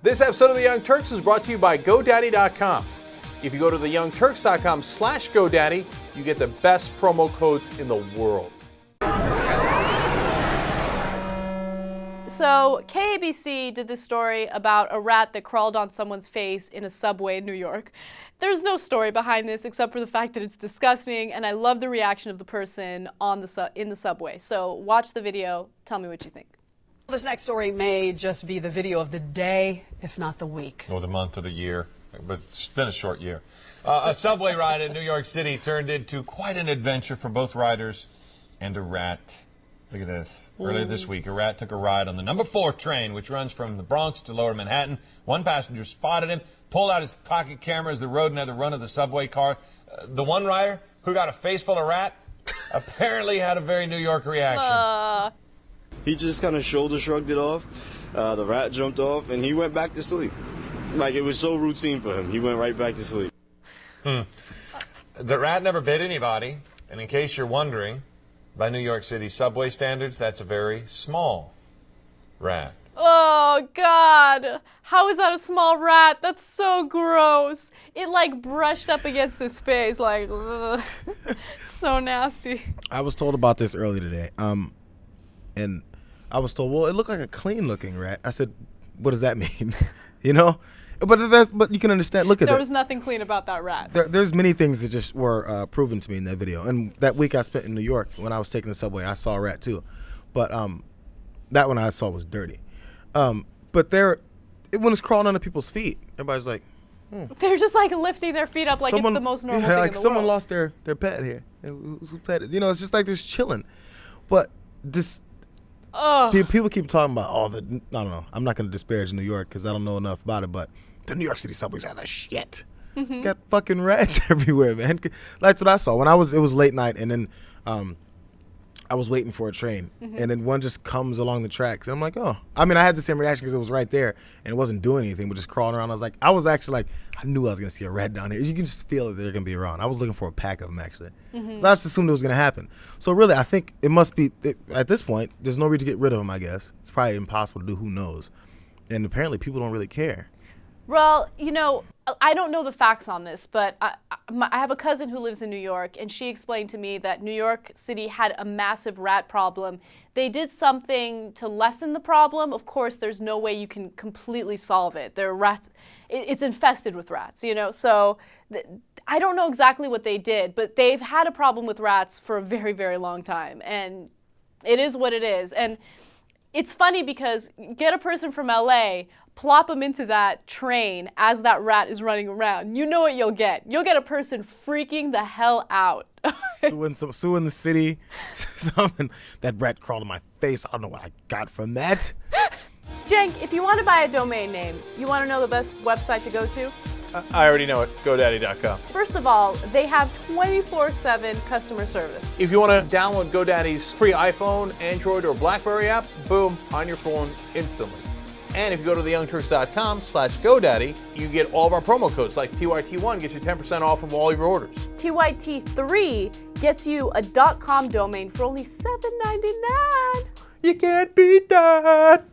This episode of The Young Turks is brought to you by GoDaddy.com. If you go to theyoungturks.com/GoDaddy, you get the best promo codes in the world. So KABC did this story about a rat that crawled on someone's face in a subway in New York. There's no story behind this except for the fact that it's disgusting, and I love the reaction of the person on in the subway. So watch the video, tell me what you think. This next story may just be the video of the day, if not the week. Or the month or the year, but it's been a short year. A subway ride in New York City turned into quite an adventure for both riders and a rat. Look at this. Earlier this week, a rat took a ride on the number 4 train, which runs from the Bronx to Lower Manhattan. One passenger spotted him, pulled out his pocket camera as the road near the run of the subway car. The one rider, who got a face full of rat, apparently had a very New York reaction. He just kind of shoulder shrugged it off. The rat jumped off, and he went back to sleep. Like, it was so routine for him. He went right back to sleep. The rat never bit anybody, and in case you're wondering, by New York City subway standards, that's a very small rat. Oh, God. How is that a small rat? That's so gross. It, like, brushed up against his face, like, ugh. So nasty. I was told about this earlier today, and I was told, well, it looked like a clean-looking rat. I said, what does that mean? You know? But you can understand. Look at that. There was nothing clean about that rat. There's many things that just were proven to me in that video. And that week I spent in New York, when I was taking the subway, I saw a rat too. But that one I saw was dirty. But when it's crawling under people's feet, everybody's like, They're just like lifting their feet up like it's the most normal thing like in the someone world. lost their pet here. Whose pet is? You know, it's just like just chilling. But this. People keep talking about I don't know. I'm not going to disparage New York because I don't know enough about it, but the New York City subways are the shit. Got fucking rats everywhere, man. That's what I saw when it was late night, and then I was waiting for a train, and then one just comes along the tracks, and I'm like, oh. I mean, I had the same reaction because it was right there, and it wasn't doing anything, but just crawling around. I was actually like, I knew I was going to see a rat down here. You can just feel that they're going to be around. I was looking for a pack of them, actually. So I just assumed it was going to happen. So really, I think it must be, at this point, there's no reason to get rid of them, I guess. It's probably impossible to do, who knows. And apparently, people don't really care. Well, you know, I don't know the facts on this, but I have a cousin who lives in New York, and she explained to me that New York City had a massive rat problem. They did something to lessen the problem. Of course, there's no way you can completely solve it. There are rats. It's infested with rats, you know. So I don't know exactly what they did, but they've had a problem with rats for a very, very long time, and it is what it is. And it's funny because get a person from LA, plop them into that train as that rat is running around. You know what you'll get. You'll get a person freaking the hell out. Suing the city. That rat crawled on my face. I don't know what I got from that. Cenk, if you want to buy a domain name, you want to know the best website to go to? I already know it. GoDaddy.com. First of all, they have 24/7 customer service. If you want to download GoDaddy's free iPhone, Android, or BlackBerry app, boom, on your phone instantly. And if you go to theyoungturks.com/GoDaddy, you get all of our promo codes, like TYT1 gets you 10% off from all of your orders. TYT3 gets you a .com domain for only $7.99. You can't beat that.